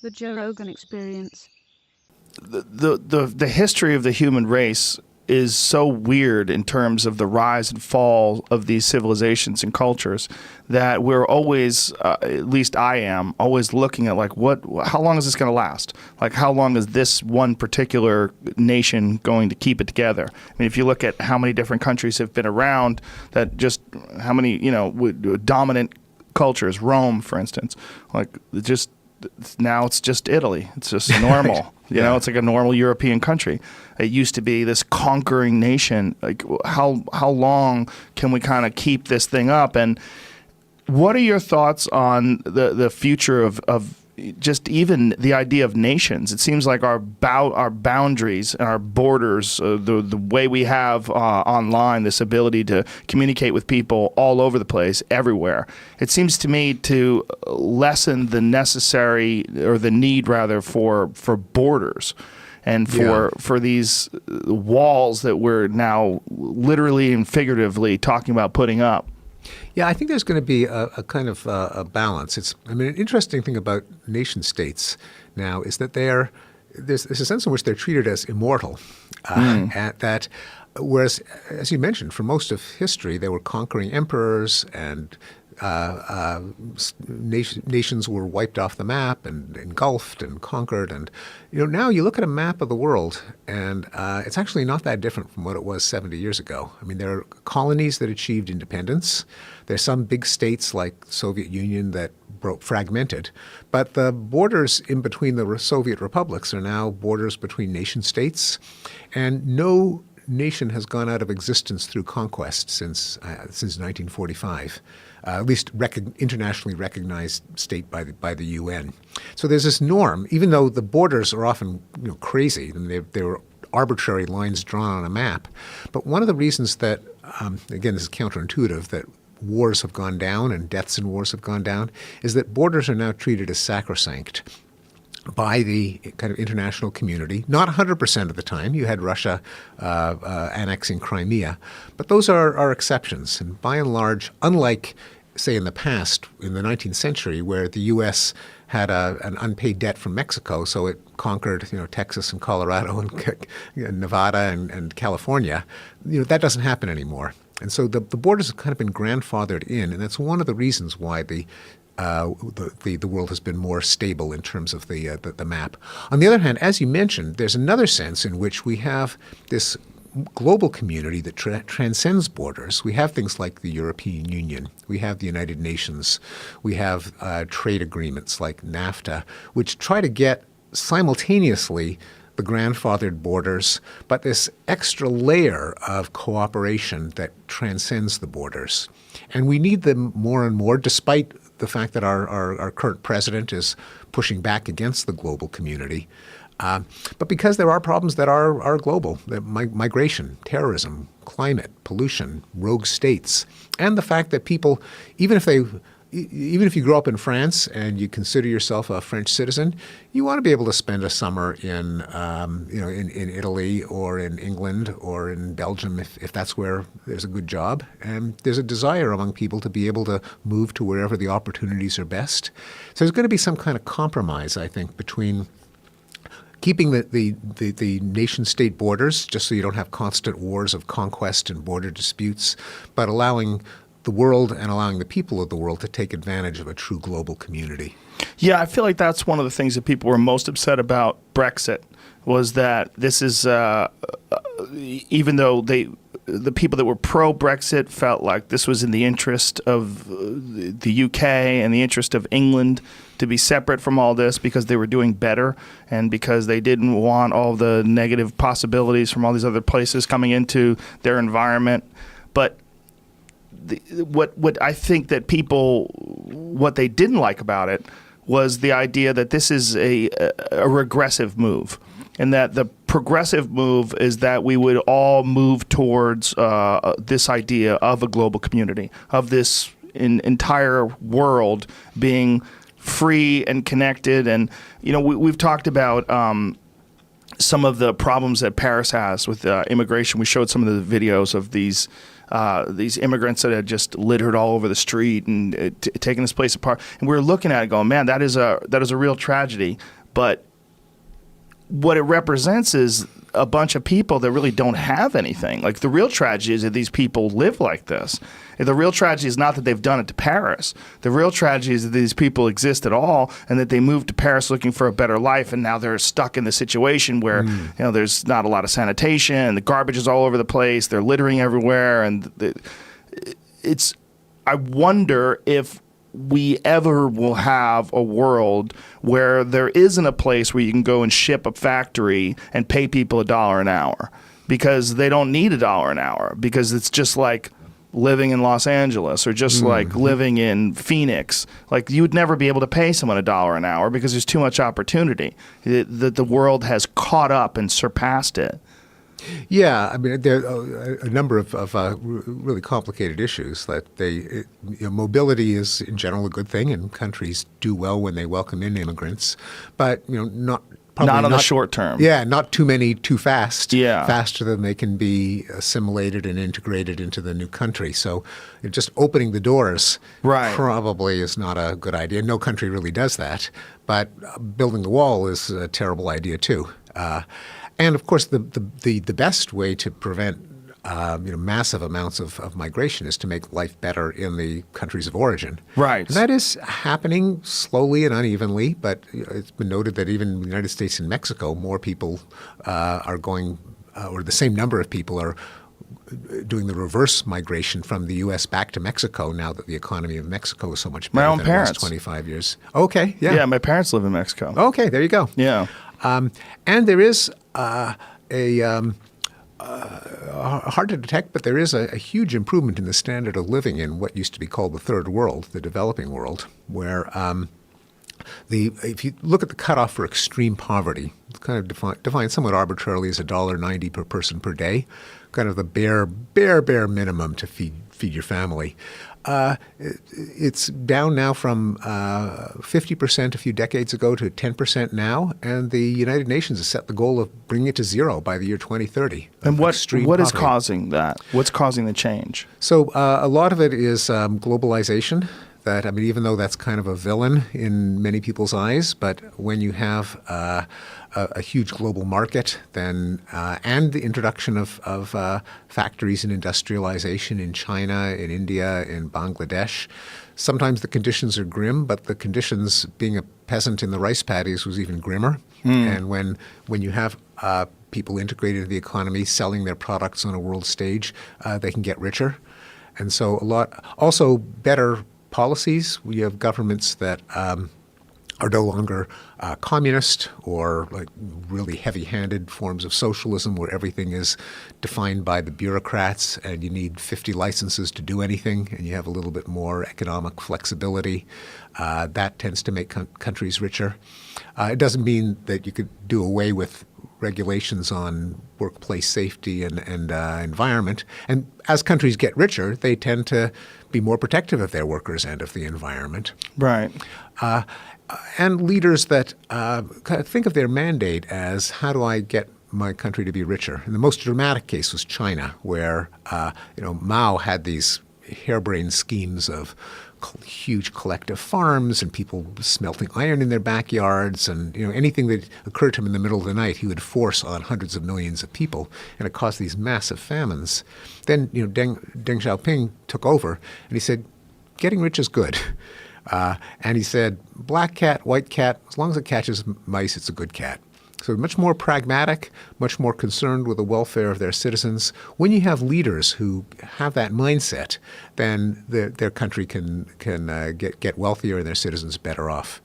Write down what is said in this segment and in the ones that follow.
the Joe Rogan Experience. The history of the human race is so weird in terms of the rise and fall of these civilizations and cultures that we're always, at least I am, always looking at like how long is this going to last? Like how long is this one particular nation going to keep it together? I mean, if you look at how many different countries have been around, that just how many, dominant cultures, Rome, for instance, like just now it's just Italy. It's just normal. It's like a normal European country. It used to be this conquering nation. Like how long can we kind of keep this thing up? And what are your thoughts on the future of just even the idea of nations? It seems like our boundaries and our borders, the way we have online, this ability to communicate with people all over the place, everywhere, it seems to me to lessen the necessary, or the need rather, for borders and for these walls that we're now literally and figuratively talking about putting up. Yeah, I think there's going to be a kind of a balance. An interesting thing about nation states now is that there's a sense in which they're treated as immortal. And that, whereas, as you mentioned, for most of history, they were conquering emperors and nations were wiped off the map and engulfed and conquered. And now you look at a map of the world, and it's actually not that different from what it was 70 years ago. I mean, there are colonies that achieved independence. There's some big states like the Soviet Union that fragmented. But the borders in between the Soviet republics are now borders between nation states. And no nation has gone out of existence through conquest since 1945. At least internationally recognized state by the UN. So there's this norm, even though the borders are often crazy, and they were arbitrary lines drawn on a map. But one of the reasons that, again, this is counterintuitive, that wars have gone down and deaths in wars have gone down, is that borders are now treated as sacrosanct by the kind of international community. Not 100% of the time. You had Russia annexing Crimea. But those are exceptions. And by and large, unlike, say, in the past, in the 19th century, where the U.S. had an unpaid debt from Mexico, so it conquered Texas and Colorado and Nevada and California, that doesn't happen anymore. And so the borders have kind of been grandfathered in, and that's one of the reasons why the world has been more stable in terms of the map. On the other hand, as you mentioned, there's another sense in which we have this global community that transcends borders. We have things like the European Union. We have the United Nations. We have trade agreements like NAFTA, which try to get simultaneously the grandfathered borders, but this extra layer of cooperation that transcends the borders. And we need them more and more, despite the fact that our current president is pushing back against the global community. But because there are problems that are global, migration, terrorism, climate, pollution, rogue states, and the fact that people, even if you grow up in France and you consider yourself a French citizen, you want to be able to spend a summer in Italy or in England or in Belgium if that's where there's a good job. And there's a desire among people to be able to move to wherever the opportunities are best. So there's going to be some kind of compromise, I think, between keeping the nation-state borders, just so you don't have constant wars of conquest and border disputes, but allowing the world and allowing the people of the world to take advantage of a true global community. Yeah, I feel like that's one of the things that people were most upset about Brexit, was that this is, even though the people that were pro-Brexit felt like this was in the interest of the UK and the interest of England to be separate from all this because they were doing better and because they didn't want all the negative possibilities from all these other places coming into their environment. But what I think that people, what they didn't like about it was the idea that this is a regressive move, and that the progressive move is that we would all move towards this idea of a global community, of this entire world being free and connected. And we've talked about some of the problems that Paris has with immigration. We showed some of the videos of these these immigrants that had just littered all over the street and taken this place apart. And we were looking at it going, man, that is a real tragedy. But what it represents is a bunch of people that really don't have anything. Like, the real tragedy is that these people live like this. The real tragedy is not that they've done it to Paris. The real tragedy is that these people exist at all and that they moved to Paris looking for a better life, and now they're stuck in the situation where there's not a lot of sanitation, the garbage is all over the place, they're littering everywhere, and I wonder if we ever will have a world where there isn't a place where you can go and ship a factory and pay people $1 an hour, because they don't need $1 an hour, because it's just like living in Los Angeles or just like living in Phoenix. Like, you would never be able to pay someone $1 an hour because there's too much opportunity. The world has caught up and surpassed it. Yeah, I mean, there are a number of really complicated issues. That mobility is in general a good thing, and countries do well when they welcome in immigrants, but not on the short term. Yeah, not too many too fast. Yeah, faster than they can be assimilated and integrated into the new country. So, just opening the doors probably is not a good idea. No country really does that, but building the wall is a terrible idea too. And of course, the best way to prevent massive amounts of migration is to make life better in the countries of origin. Right. That is happening slowly and unevenly, but it's been noted that even in the United States and Mexico, more people are going, or the same number of people are doing the reverse migration from the U.S. back to Mexico now that the economy of Mexico is so much better than it was 25 years. Okay, yeah. Yeah, my parents live in Mexico. Okay, there you go. Yeah. And there is hard to detect, but there is a huge improvement in the standard of living in what used to be called the third world, the developing world, where if you look at the cutoff for extreme poverty, it's kind of defined somewhat arbitrarily as $1.90 per person per day, kind of the bare minimum to feed your family. It's down now from 50% a few decades ago to 10% now, and the United Nations has set the goal of bringing it to zero by the year 2030. And what is causing that? What's causing the change? So a lot of it is globalization. That, I mean, even though that's kind of a villain in many people's eyes, but when you have a huge global market, then and the introduction of factories and industrialization in China, in India, in Bangladesh, sometimes the conditions are grim, but the conditions, being a peasant in the rice paddies, was even grimmer. And when you have people integrated into the economy, selling their products on a world stage, they can get richer. And so also better policies. We have governments that are no longer communist or like really heavy-handed forms of socialism where everything is defined by the bureaucrats and you need 50 licenses to do anything, and you have a little bit more economic flexibility. That tends to make countries richer. It doesn't mean that you could do away with regulations on workplace safety and environment. And as countries get richer, they tend to be more protective of their workers and of the environment. Right. And leaders that kind of think of their mandate as, how do I get my country to be richer? And the most dramatic case was China, where Mao had these harebrained schemes of huge collective farms and people smelting iron in their backyards, and anything that occurred to him in the middle of the night he would force on hundreds of millions of people, and it caused these massive famines. Then Deng Xiaoping took over and he said, getting rich is good. And he said, black cat, white cat, as long as it catches mice, it's a good cat. So much more pragmatic, much more concerned with the welfare of their citizens. When you have leaders who have that mindset, then their country can get wealthier and their citizens better off.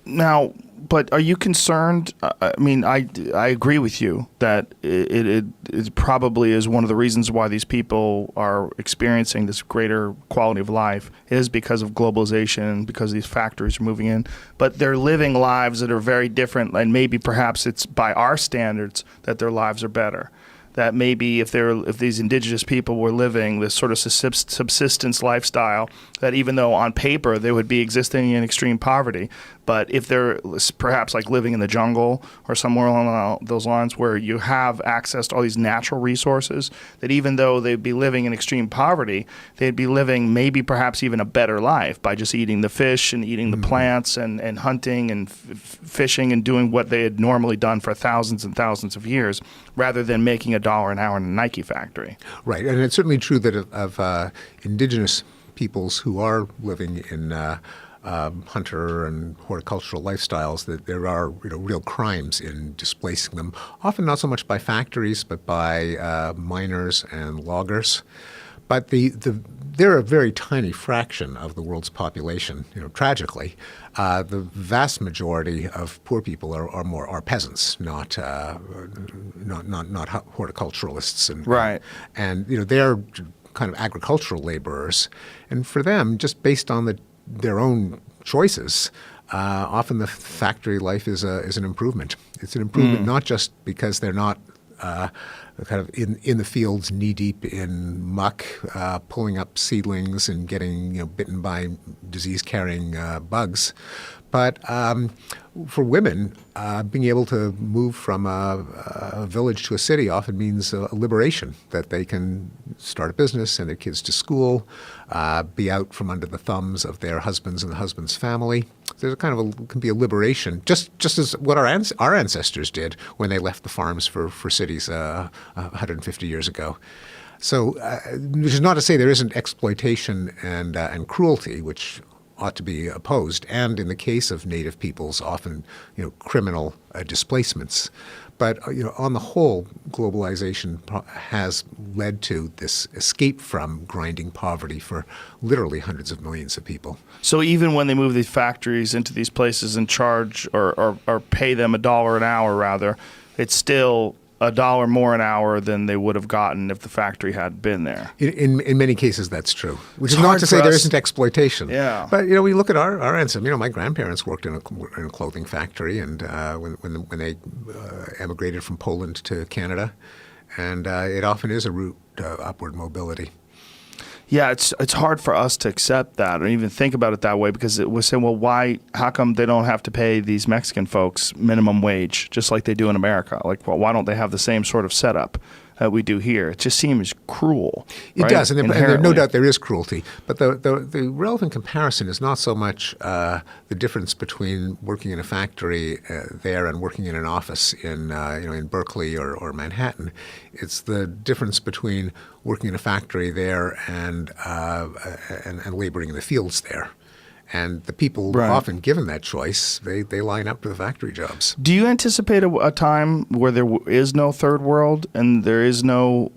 Now, but are you concerned? I mean, I agree with you that it probably is one of the reasons why these people are experiencing this greater quality of life is because of globalization, because these factories are moving in. But they're living lives that are very different, and maybe perhaps it's by our standards that their lives are better. That maybe if these indigenous people were living this sort of subsistence lifestyle, that even though on paper they would be existing in extreme poverty, But if they're perhaps like living in the jungle or somewhere along those lines where you have access to all these natural resources, that even though they'd be living in extreme poverty, they'd be living maybe perhaps even a better life by just eating the fish and eating the plants and hunting and fishing and doing what they had normally done for thousands and thousands of years, rather than making $1 an hour in a Nike factory. Right, and it's certainly true that of indigenous peoples who are living in hunter and horticultural lifestyles, that there are real crimes in displacing them, often not so much by factories but by miners and loggers. But they're a very tiny fraction of the world's population. Tragically, the vast majority of poor people are peasants, not horticulturalists, and they're kind of agricultural laborers, and for them, just based on their own choices, often the factory life is an improvement. It's an improvement not just because they're not kind of in the fields knee deep in muck, pulling up seedlings and getting bitten by disease carrying bugs, but for women, being able to move from a village to a city often means a liberation, that they can start a business, send their kids to school, be out from under the thumbs of their husbands and the husband's family. There's can be a liberation, just as what our ancestors did when they left the farms for cities 150 years ago. So, which is not to say there isn't exploitation and cruelty, which ought to be opposed, and in the case of native peoples, often criminal displacements. But on the whole, globalization has led to this escape from grinding poverty for literally hundreds of millions of people. So even when they move these factories into these places and charge or pay them $1 an hour, rather, it's still $1 more an hour than they would have gotten if the factory had been there. In many cases, that's true. Which is not to say there isn't exploitation. Yeah. But we look at our ancestors. My grandparents worked in a clothing factory, and when they emigrated from Poland to Canada, and it often is a route to upward mobility. Yeah, it's hard for us to accept that or even think about it that way, because we're saying, well, how come they don't have to pay these Mexican folks minimum wage just like they do in America? Like, well, why don't they have the same sort of setup that we do here? It just seems cruel. It does, and there, no doubt there is cruelty. But the relevant comparison is not so much the difference between working in a factory there and working in an office in Berkeley or Manhattan. It's the difference between working in a factory there and laboring in the fields there. And the people often given that choice, they line up for the factory jobs. Do you anticipate a time where there is no third world and there is no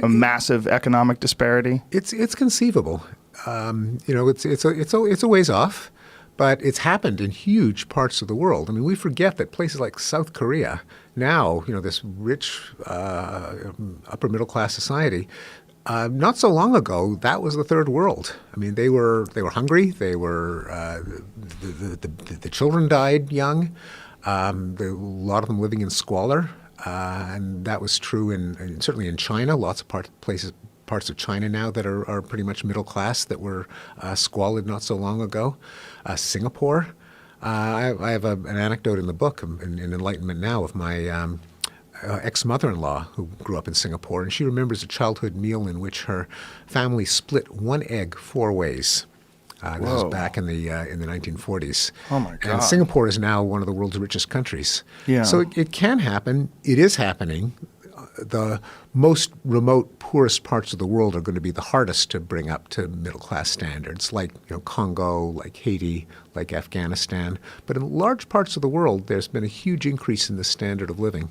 a massive economic disparity? It's conceivable. It's a ways off, but it's happened in huge parts of the world. I mean, we forget that places like South Korea now, this rich upper middle class society. Not so long ago, that was the third world. I mean, they were hungry. They were the children died young. A lot of them living in squalor, and that was true certainly in China. Lots of parts of China now that are pretty much middle class that were squalid not so long ago. Singapore. I have an anecdote in the book in Enlightenment Now of my ex-mother-in-law who grew up in Singapore, and she remembers a childhood meal in which her family split one egg 4 ways. This was back in the 1940s. Oh my God! And Singapore is now one of the world's richest countries. Yeah. So it can happen. It is happening. The most remote, poorest parts of the world are going to be the hardest to bring up to middle-class standards, like Congo, like Haiti, like Afghanistan. But in large parts of the world, there's been a huge increase in the standard of living.